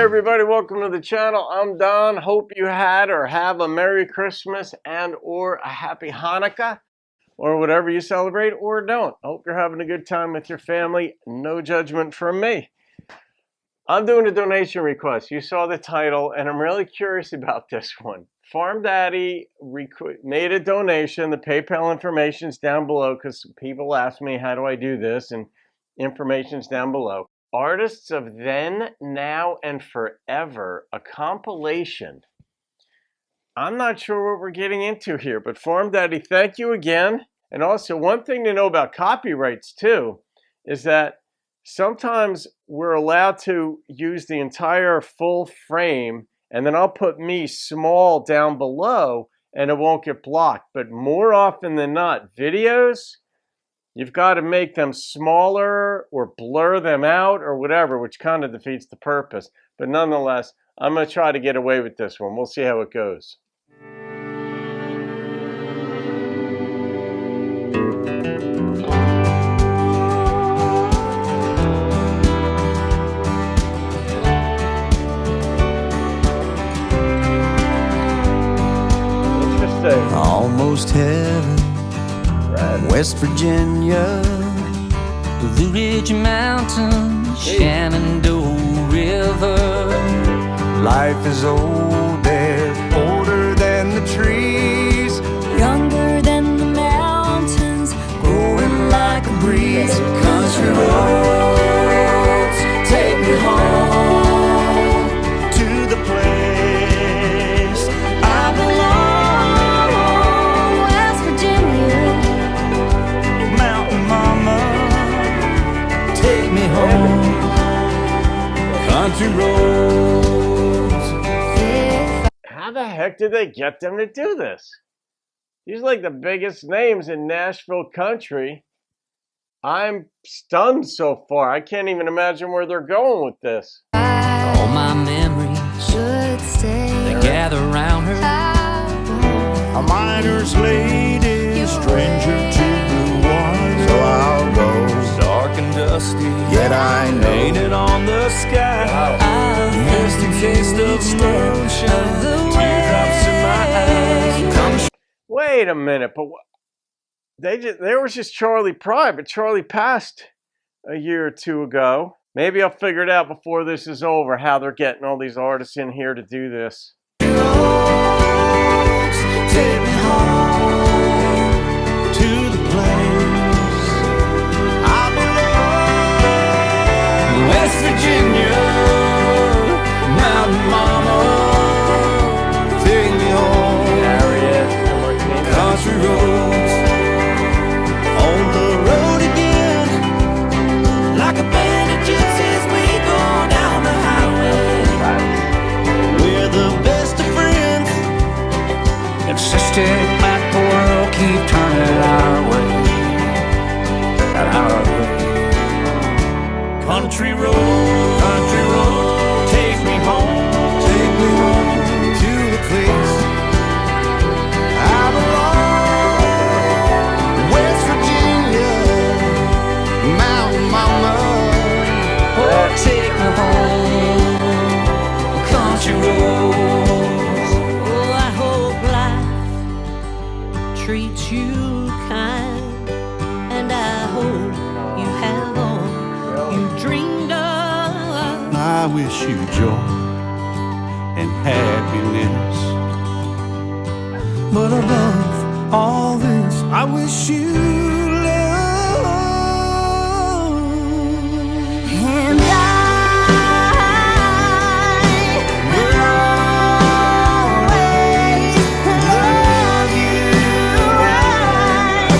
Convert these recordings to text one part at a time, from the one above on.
everybody, welcome to the channel. I'm Don. Hope you had or have a Merry Christmas and or a Happy Hanukkah or whatever you celebrate or don't. Hope you're having a good time with your family. No judgment from me. I'm doing a donation request. You saw the title and I'm really curious about this one. Farm Daddy made a donation. The PayPal information's down below because people ask me how do I do this, and information's down below. Artists of Then, Now, and Forever, a compilation. I'm not sure what we're getting into here, but Farm Daddy, thank you again. And also, one thing to know about copyrights too is that sometimes we're allowed to use the entire full frame, and then I'll put me small down below and it won't get blocked. But more often than not, videos, you've got to make them smaller or blur them out or whatever, which kind of defeats the purpose. But nonetheless, I'm going to try to get away with this one. We'll see how it goes. Interesting. Almost heaven. West Virginia, Blue Ridge Mountains, Shenandoah River. Life is older, older than the trees, younger than the mountains, growing like a breeze. Country roads take me home to the place I belong. Country roads. How the heck did they get them to do this? These are like the biggest names in Nashville country. I'm stunned so far. I can't even imagine where they're going with this. All my memories should stay. They gather around her. A miner's lady, stranger to blue water. So I'll go. Dark and dusty, yet I know. Painted on the sky, misty taste of moonshine, teardrops in my eyes. Wait a minute, but there was just Charlie Pride, but Charlie passed a year or two ago. Maybe I'll figure it out before this is over, how they're getting all these artists in here to do this. Take me home to the place I belong. West Virginia, Mountain Mama, take me home. There he is. Country roads, on the road again, like a band of gypsies, we go down the highway. We're the best of friends, insisted that the world keep turning our way, our way. Country road, take me home to the place I belong. West Virginia, Mountain Mama, oh, take me home. Country roads. Oh, I hope life treats you kind, and I hope you have all you dreamed of. I wish you joy and happiness, but above all this, I wish you love. And I will always love you right.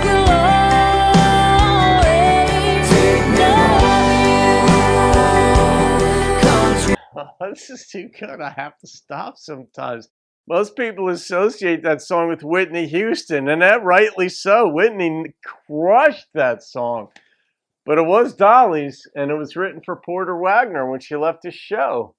Will always take me home. This is too good. I have to stop sometimes. Most people associate that song with Whitney Houston, and that rightly so. Whitney crushed that song. But it was Dolly's, and it was written for Porter Wagner when she left his show.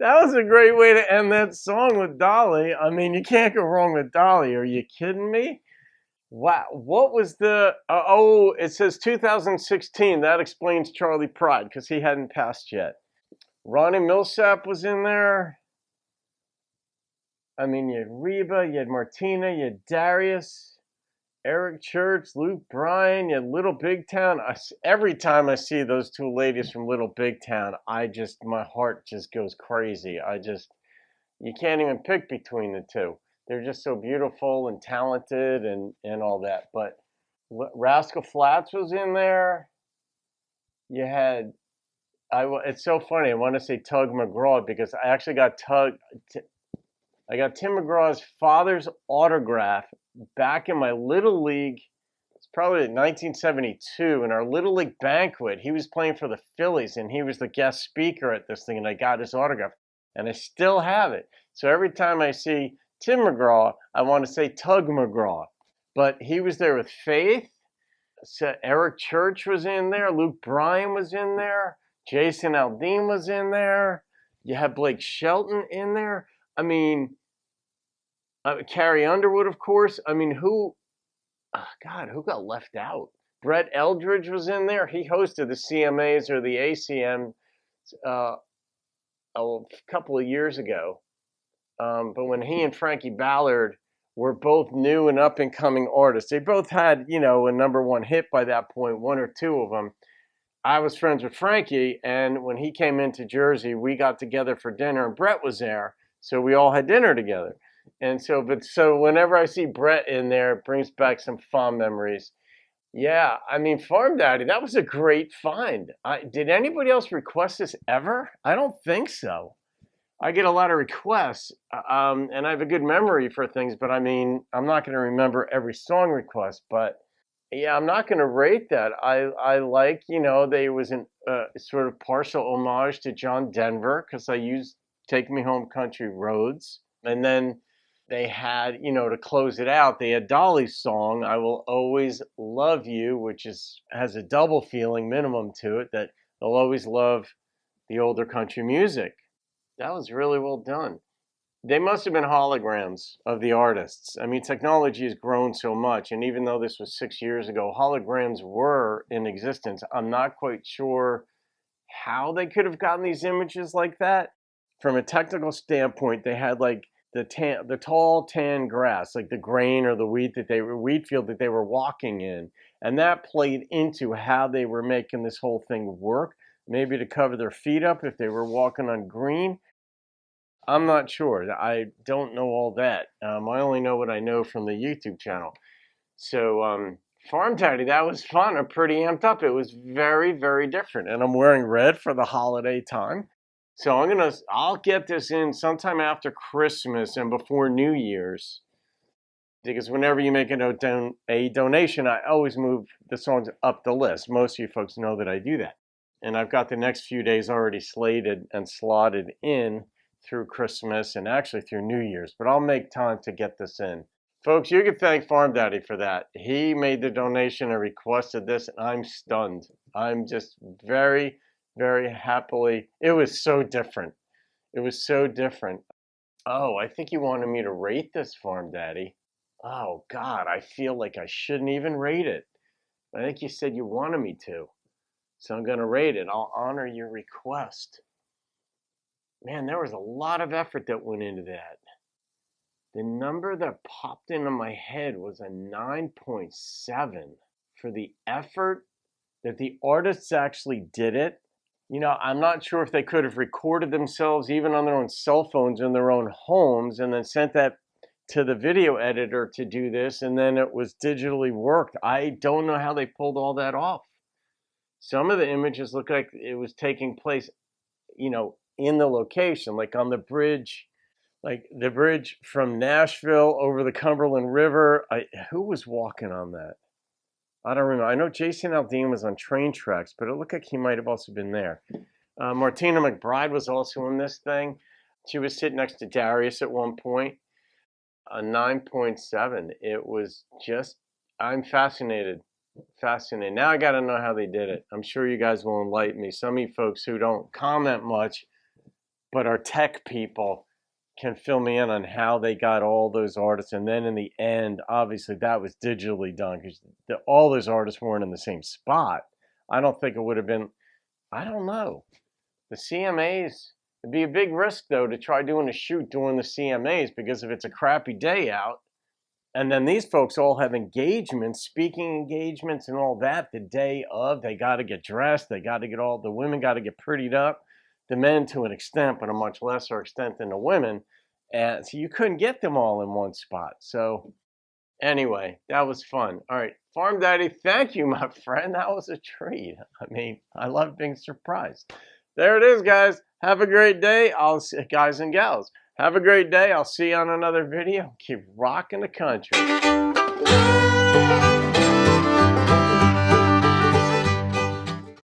That was a great way to end that song with Dolly. I mean, you can't go wrong with Dolly. Are you kidding me? Wow. What was the... it says 2016. That explains Charlie Pride because he hadn't passed yet. Ronnie Millsap was in there. I mean, you had Reba, you had Martina, you had Darius, Eric Church, Luke Bryan, you had Little Big Town. Every time I see those two ladies from Little Big Town, my heart just goes crazy. You can't even pick between the two. They're just so beautiful and talented and all that. But Rascal Flatts was in there. You had, it's so funny. I want to say Tug McGraw because I actually got I got Tim McGraw's father's autograph back in my Little League. It's probably 1972 in our Little League banquet. He was playing for the Phillies and he was the guest speaker at this thing and I got his autograph and I still have it. So every time I see Tim McGraw, I want to say Tug McGraw. But he was there with Faith. So Eric Church was in there. Luke Bryan was in there. Jason Aldean was in there. You had Blake Shelton in there. I mean, Carrie Underwood, of course. I mean, who got left out? Brett Eldridge was in there. He hosted the CMAs or the ACM a couple of years ago. But when he and Frankie Ballard were both new and up-and-coming artists, they both had, a #1 hit by that point, one or two of them. I was friends with Frankie, and when he came into Jersey, we got together for dinner, and Brett was there. So we all had dinner together. And so whenever I see Brett in there, it brings back some fond memories. Yeah, I mean, Farm Daddy, that was a great find. Did anybody else request this ever? I don't think so. I get a lot of requests, and I have a good memory for things, but I mean, I'm not going to remember every song request, but yeah, I'm not going to rate that. I like, there was an sort of partial homage to John Denver because I used Take Me Home Country Roads. And then they had, to close it out, they had Dolly's song, I Will Always Love You, which has a double feeling minimum to it, that they'll always love the older country music. That was really well done. They must have been holograms of the artists. I mean, technology has grown so much, and even though this was 6 years ago, holograms were in existence. I'm not quite sure how they could have gotten these images like that. From a technical standpoint, they had like the tall tan grass, like the grain or the wheat field that they were walking in, and that played into how they were making this whole thing work. Maybe to cover their feet up if they were walking on green. I'm not sure. I don't know all that. I only know what I know from the YouTube channel. So Farm Daddy, that was fun. I'm pretty amped up. It was very, very different. And I'm wearing red for the holiday time. So I'll get this in sometime after Christmas and before New Year's. Because whenever you make a donation, I always move the songs up the list. Most of you folks know that I do that. And I've got the next few days already slated and slotted in through Christmas and actually through New Year's. But I'll make time to get this in. Folks, you can thank Farm Daddy for that. He made the donation and requested this, and I'm stunned. I'm just very, very happily. It was so different. It was so different. Oh, I think you wanted me to rate this, Farm Daddy. Oh, God, I feel like I shouldn't even rate it. I think you said you wanted me to. So I'm going to rate it. I'll honor your request. Man, there was a lot of effort that went into that. The number that popped into my head was a 9.7 for the effort that the artists actually did it. I'm not sure if they could have recorded themselves even on their own cell phones in their own homes and then sent that to the video editor to do this, and then it was digitally worked. I don't know how they pulled all that off. Some of the images look like it was taking place, in the location, like on the bridge, like the bridge from Nashville over the Cumberland River. Who was walking on that? I don't remember. I know Jason Aldean was on train tracks, but it looked like he might have also been there. Martina McBride was also in this thing. She was sitting next to Darius at one point. A 9.7. It was just, I'm fascinated. Fascinating. Now I got to know how they did it. I'm sure you guys will enlighten me. Some of you folks who don't comment much but our tech people can fill me in on how they got all those artists. And then in the end, obviously that was digitally done because all those artists weren't in the same spot. I don't think it would have been, I don't know. The CMAs, it'd be a big risk though to try doing a shoot during the CMAs, because if it's a crappy day out, and then these folks all have engagements, speaking engagements and all that the day of, they got to get dressed, they got to get the women got to get prettied up, the men to an extent, but a much lesser extent than the women. And so you couldn't get them all in one spot. So anyway, that was fun. All right, Farm Daddy, thank you, my friend. That was a treat. I mean, I love being surprised. There it is, guys. Have a great day. Guys and gals, have a great day. I'll see you on another video. Keep rocking the country.